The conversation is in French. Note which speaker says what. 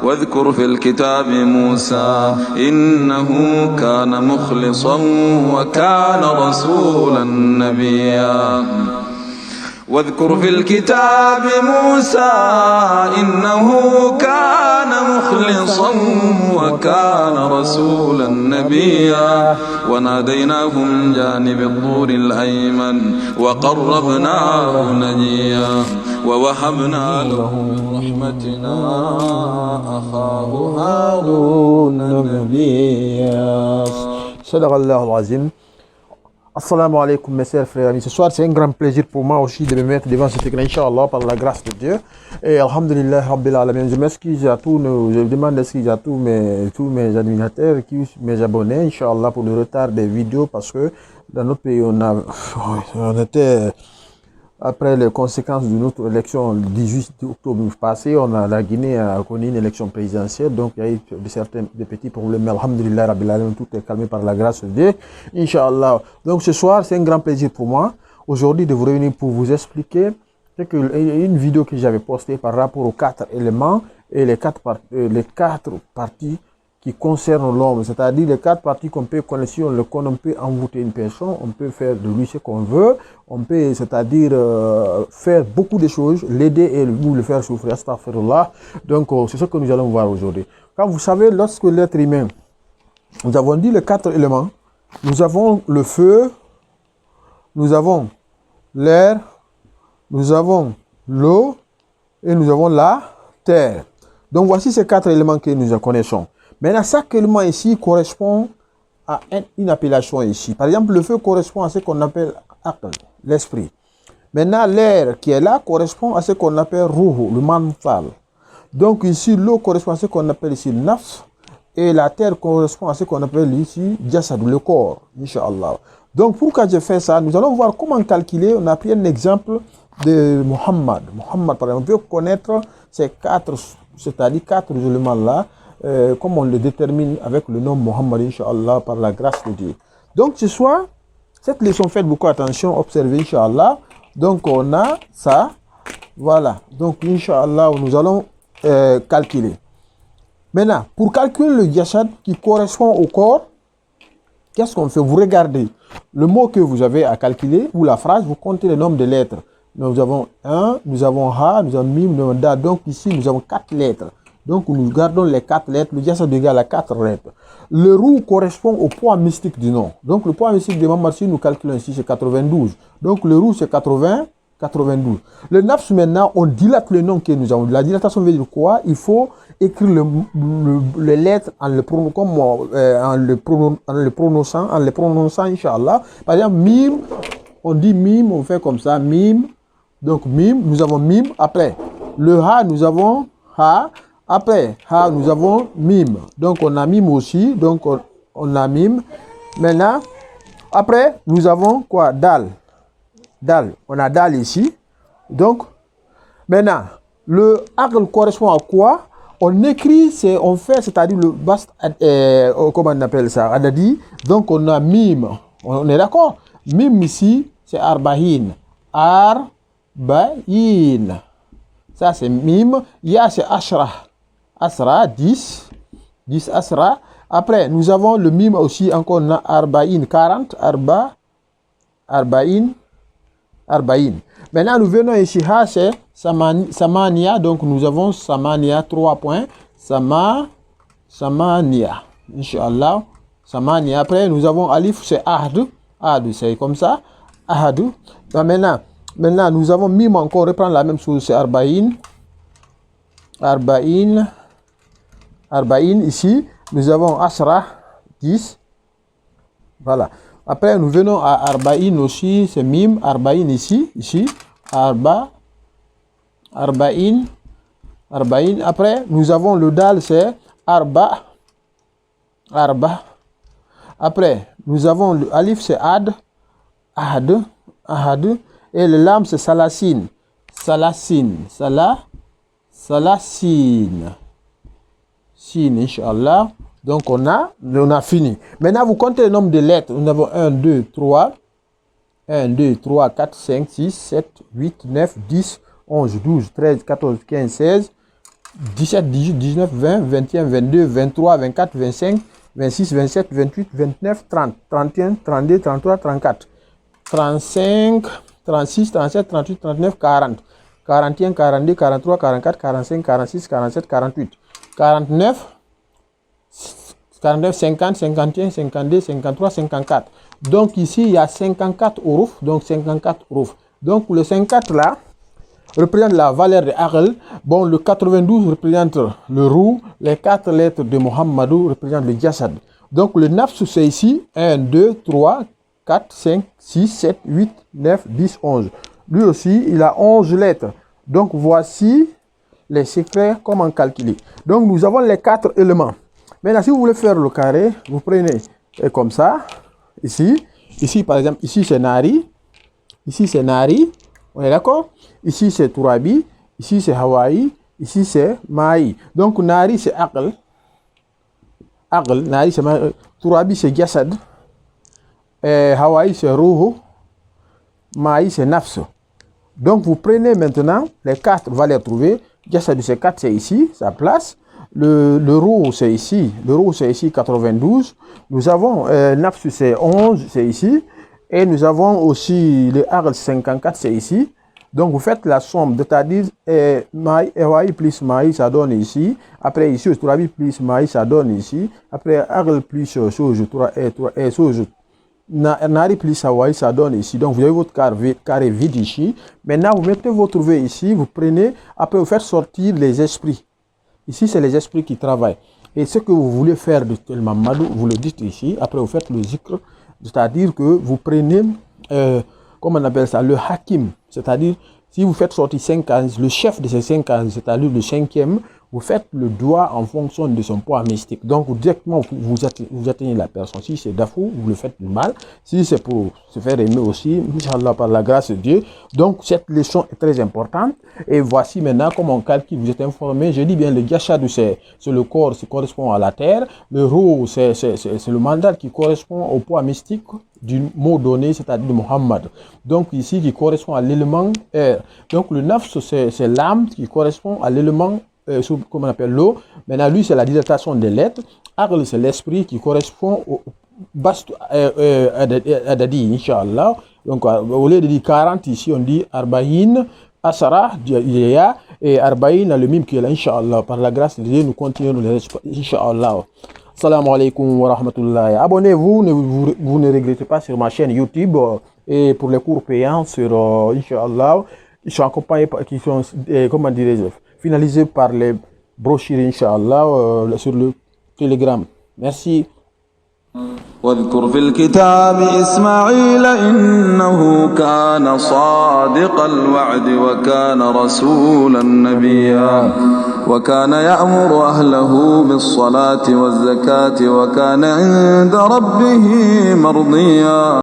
Speaker 1: واذكر في الكتاب موسى إنه كان مخلصا وكان رسولا نبيا واذكر في الكتاب موسى إنه كان مخلصا وكان رسولا نبيا وناديناه من جانب الطور الأيمن وقربناه نجيا ووهبنا له من رحمتنا أخاه هارون نبيا.
Speaker 2: صدق الله العظيم. Assalamu alaikum mes chers frères et amis. Ce soir, c'est un grand plaisir pour moi aussi de me mettre devant cet écran, Inch'Allah, par la grâce de Dieu. Et Alhamdulillah, Rabbil Alamin. Je m'excuse à tous je demande excuse à tous mes administrateurs, mes abonnés, Inch'Allah, pour le retard des vidéos, parce que dans notre pays, on était, après les conséquences de notre élection le 18 octobre passé, la Guinée a connu une élection présidentielle, donc il y a eu des petits problèmes, mais Alhamdulillah, Rabbil Alamin, tout est calmé par la grâce de Dieu, Inch'Allah. Donc ce soir, c'est un grand plaisir pour moi, aujourd'hui, de vous réunir pour vous expliquer une vidéo que j'avais postée par rapport aux 4 éléments et les 4 parties qui concernent l'homme, c'est-à-dire les 4 parties qu'on peut connaître, si on le connaît, on peut envoûter une personne, on peut faire de lui ce qu'on veut, on peut, c'est-à-dire faire beaucoup de choses, l'aider et le faire souffrir, astaghfirullah. Donc c'est ce que nous allons voir aujourd'hui. Quand vous savez, lorsque l'être humain, nous avons dit les 4 éléments, nous avons le feu, nous avons l'air, nous avons l'eau et nous avons la terre. Donc voici ces 4 éléments que nous connaissons. Maintenant, chaque élément ici correspond à une appellation ici. Par exemple, le feu correspond à ce qu'on appelle l'esprit. Maintenant, l'air qui est là correspond à ce qu'on appelle ruh, le mental. Donc ici, l'eau correspond à ce qu'on appelle ici nafs. Et la terre correspond à ce qu'on appelle ici jasad, le corps, Inch'Allah. Donc pourquoi j'ai fait ça? Nous allons voir comment calculer. On a pris un exemple de Muhammad. Muhammad, par exemple, on peut connaître ces 4, c'est-à-dire 4 éléments-là. Comme on le détermine avec le nom Muhammad, Inch'Allah, par la grâce de Dieu. Donc ce soir, cette leçon, faites beaucoup attention, observez, Inch'Allah. Donc on a ça, voilà. Donc Inch'Allah, nous allons calculer. Maintenant, pour calculer le yashad qui correspond au corps, qu'est-ce qu'on fait? Vous regardez le mot que vous avez à calculer, ou la phrase, vous comptez le nombre de lettres. Nous avons 1, nous avons ha, nous avons mim, nous avons da. Donc ici, nous avons 4 lettres. Donc nous gardons les 4 lettres, le jasad égale à 4 lettres. Le roux correspond au poids mystique du nom. Donc le poids mystique de Muhammad, si nous calculons ici, c'est 92. Donc le roux, c'est 92. Le nafs, maintenant, on dilate le nom que nous avons. La dilatation veut dire quoi? Il faut écrire les lettres en le prononçant, Inch'Allah. Par exemple, mim, on dit mim, on fait comme ça, mim. Donc mim, nous avons mim. Après, le ha, nous avons ha. Après, ha, nous avons mim. Donc, on a mim aussi. Donc, on a mim. Maintenant, après, nous avons quoi? Dal. Dal. On a dal ici. Donc, maintenant, le aql correspond à quoi? On écrit, on fait, c'est-à-dire le bast, comment on appelle ça? Adadi. Donc, on a mim. On est d'accord? Mim ici, c'est arba'in. Arba'in. Ça, c'est mim. Ya, c'est ashra. Asra, 10 asra. Après, nous avons le mime aussi, encore on a arba'in, 40, arba'in. Maintenant, nous venons ici, ha, c'est samania, donc nous avons samania, 3 points, samania, Inch'Allah, samania. Après, nous avons alif, c'est ahd, c'est comme ça, ahd. Maintenant, nous avons mime encore, reprendre la même chose, c'est arba'in, ici, nous avons asra, 10, voilà. Après, nous venons à arba'in aussi, c'est mim, arba'in ici, arba'in. Après, nous avons le dal, c'est arba. Après, nous avons le alif, c'est ahad. Et le lam, c'est salacine. Sin, Inch'Allah. Donc, on a fini. Maintenant, vous comptez le nombre de lettres. Nous avons 1, 2, 3, 4, 5, 6, 7, 8, 9, 10, 11, 12, 13, 14, 15, 16, 17, 18, 19, 20, 21, 22, 23, 24, 25, 26, 27, 28, 29, 30, 31, 32, 33, 34, 35, 36, 37, 38, 39, 40, 41, 42, 43, 44, 45, 46, 47, 48, 49, 49, 50, 51, 52, 53, 54. Donc ici, il y a 54 huruf, donc 54 huruf. Donc le 54 là représente la valeur de Aql. Bon, le 92 représente le roux. Les 4 lettres de Muhammadou représentent le Jassad. Donc le nafs, c'est ici 1, 2, 3, 4, 5, 6, 7, 8, 9, 10, 11. Lui aussi, il a 11 lettres. Donc voici les secrets, comment calculer. Donc nous avons les 4 éléments. Maintenant, si vous voulez faire le carré, vous prenez comme ça, ici. Ici, par exemple, ici c'est Nari. Ici c'est Nari. On est d'accord? Ici c'est Turabi. Ici c'est Hawaii. Ici c'est Maï. Donc Nari c'est Aql. Aql, Nari c'est Maï. Turabi c'est Jassad. Hawaii c'est Ruhu. Maï c'est Nafs. Donc vous prenez maintenant les 4 valeurs trouvées. Jassad c'est 4, c'est ici, sa place. Le roux c'est ici. Le roux c'est ici 92. Nous avons Nafs c'est 11, c'est ici. Et nous avons aussi le Aql 54, c'est ici. Donc vous faites la somme, c'est-à-dire Hawaii plus Maï, ça donne ici. Après ici, Turabi plus Maï, ça donne ici. Après Aql plus Nari plus Hawaii, ça donne ici. Donc vous avez votre carré vide ici. Maintenant vous mettez votre V ici, vous prenez, après vous faites sortir les esprits. Ici c'est les esprits qui travaillent. Et ce que vous voulez faire de tel Mamadou, vous le dites ici. Après vous faites le zikr, c'est-à-dire que vous prenez, comment on appelle ça, le hakim. C'est-à-dire, si vous faites sortir 5 cases, le chef de ces 5 cases, c'est-à-dire le 5e, vous faites le doigt en fonction de son poids mystique. Donc, directement, vous atteignez la personne. Si c'est d'afou, vous le faites du mal. Si c'est pour se faire aimer aussi, Inch'Allah, par la grâce de Dieu. Donc, cette leçon est très importante. Et voici maintenant comment on calcule. Vous êtes informé. Je dis bien, le Yashad, c'est le corps qui correspond à la terre. Le Roh, c'est le mandat qui correspond au poids mystique du mot donné, c'est-à-dire de Muhammad. Donc, ici, qui correspond à l'élément air. Donc, le Nafs, c'est l'âme qui correspond à l'élément comment on appelle l'eau. Maintenant, lui, c'est la dilatation des lettres. Aql, c'est l'esprit qui correspond au Bast Adadi, Inch'Allah. Donc, au lieu de dire 40, ici, on dit Arbaïn, Asara, et Arbaïn, le mime qui est là, Inch'Allah. Par la grâce de Dieu, nous continuons les Inch'Allah. Salam alaikum wa rahmatullahi. Abonnez-vous, vous ne regrettez pas sur ma chaîne YouTube. Et pour les cours payants sur Inch'Allah, ils sont accompagnés par, qui sont, comment dirais-je, finalisé par les brochures, Inch'Allah, sur le Telegram. Merci.
Speaker 1: واذكر في الكتاب إسماعيل إنه كان صادق الوعد وكان رسولا نبيا وكان يأمر أهله بالصلاة والزكاة وكان عند ربه مرضيا.